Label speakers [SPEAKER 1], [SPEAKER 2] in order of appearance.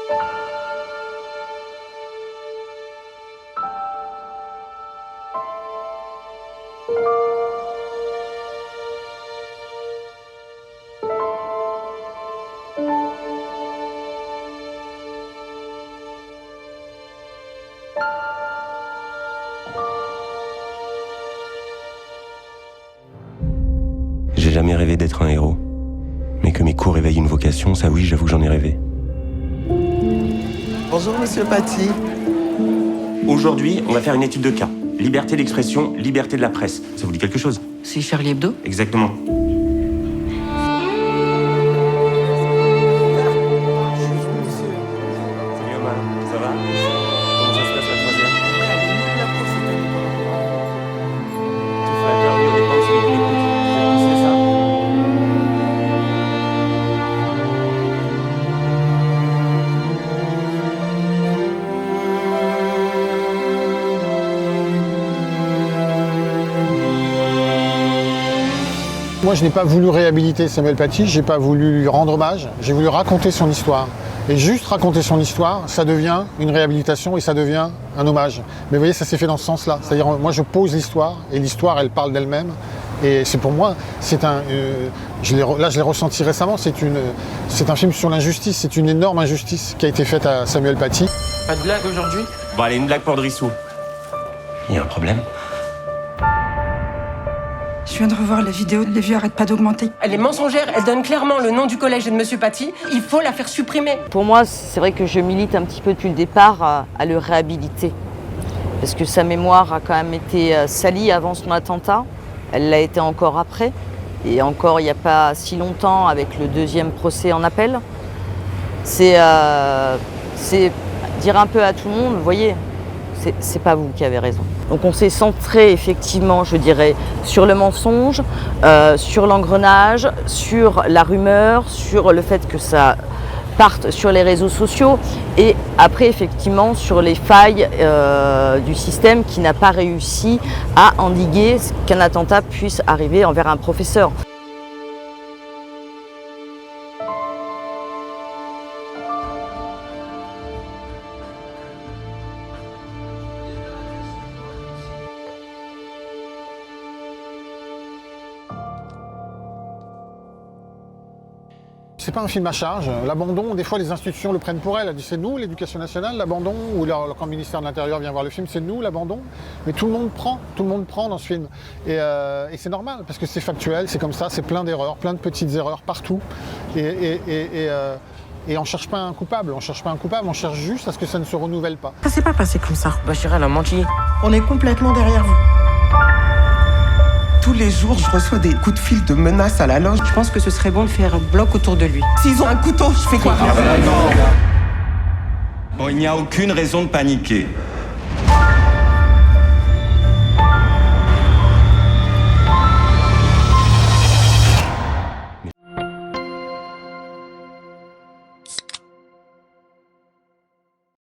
[SPEAKER 1] J'ai jamais rêvé d'être un héros. Mais que mes cours éveillent une vocation, ça oui, j'avoue que j'en ai rêvé.
[SPEAKER 2] Bonjour, monsieur Paty.
[SPEAKER 1] Aujourd'hui, on va faire une étude de cas. Liberté d'expression, liberté de la presse. Ça vous dit quelque chose?
[SPEAKER 3] C'est Charlie Hebdo?
[SPEAKER 1] Exactement. Salut Omar, ça va? Comment ça se passe la troisième? Tout fait interview dépend de celui qui l'écoute. C'est ça?
[SPEAKER 4] Moi, je n'ai pas voulu réhabiliter Samuel Paty, j'ai pas voulu lui rendre hommage, j'ai voulu raconter son histoire. Et juste raconter son histoire, ça devient une réhabilitation et ça devient un hommage. Mais vous voyez, ça s'est fait dans ce sens-là. C'est-à-dire, moi, je pose l'histoire et l'histoire, elle parle d'elle-même. Et c'est pour moi, c'est un. Je l'ai ressenti récemment. C'est un film sur l'injustice. C'est une énorme injustice qui a été faite à Samuel Paty.
[SPEAKER 3] Pas de blague aujourd'hui?
[SPEAKER 1] Bon, allez, une blague pour Drissou. Il y a un problème?
[SPEAKER 5] Je viens de revoir la vidéo, les vues arrêtent pas d'augmenter.
[SPEAKER 6] Elle est mensongère, elle donne clairement le nom du collège et de Monsieur Paty. Il faut la faire supprimer.
[SPEAKER 7] Pour moi, c'est vrai que je milite un petit peu depuis le départ à le réhabiliter. Parce que sa mémoire a quand même été salie avant son attentat. Elle l'a été encore après. Et encore il n'y a pas si longtemps avec le deuxième procès en appel. C'est dire un peu à tout le monde, vous voyez, c'est pas vous qui avez raison. Donc on s'est centré effectivement, je dirais, sur le mensonge, sur l'engrenage, sur la rumeur, sur le fait que ça parte sur les réseaux sociaux et après effectivement sur les failles du système qui n'a pas réussi à endiguer qu'un attentat puisse arriver envers un professeur.
[SPEAKER 4] C'est pas un film à charge. L'abandon, des fois les institutions le prennent pour elle. Elle dit c'est nous, l'éducation nationale, l'abandon, ou quand le ministère de l'Intérieur vient voir le film, c'est nous, l'abandon. Mais tout le monde prend dans ce film. Et c'est normal, parce que c'est factuel, c'est comme ça, c'est plein d'erreurs, plein de petites erreurs partout. Et on cherche pas un coupable, on cherche juste à ce que ça ne se renouvelle pas.
[SPEAKER 5] Ça s'est pas passé comme ça.
[SPEAKER 3] Bachira, elle a menti.
[SPEAKER 2] On est complètement derrière vous. Tous les jours, je reçois des coups de fil de menaces à la loge.
[SPEAKER 3] Je pense que ce serait bon de faire un bloc autour de lui.
[SPEAKER 2] S'ils ont un couteau, je fais quoi?
[SPEAKER 8] Bon, il n'y a aucune raison de paniquer.